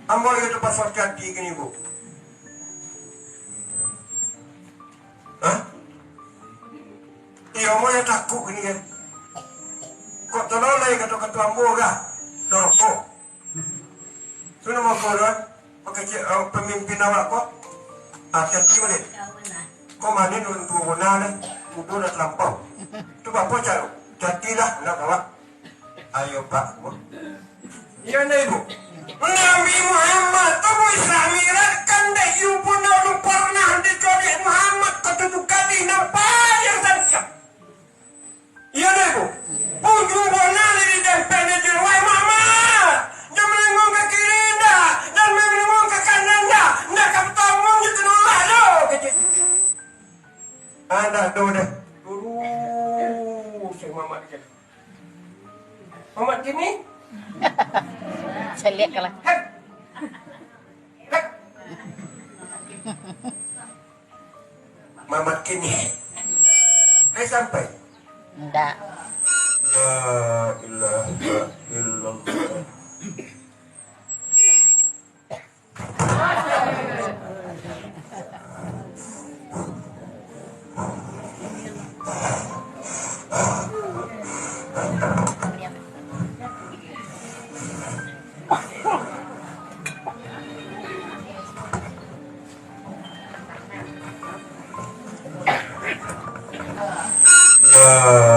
Ambo itu pasal kaki gini bu. Hah? Iya mau yang takut gini kan? Kok terlalu kata ambo kah? Doroko. Tu nama kau kan? Pakai pemimpin awak kok? Hati-hati boleh. Kau mana nurun tuh mana? Tuduh dah terlampau. Tu apa cakap? Jadilah nak awak. Ayo pak. Iya anda ibu. Nabi Muhammad tahu Islamiratkan deh ibu nak pernah dicolik Muhammad ketujuh kali nampak yang tersiap. Iya deh bu. Ujung bola di depan di wahai mama. Jangan melengong ke kiri dah dan melengong ke kanan dah. Nak kamu tolong gitu nolak lo. Anda tu deh. Saya Muhammad ni. Muhammad kini. Saya lihat kalau Mamat kini sampai enggak. La ilaha illallah. La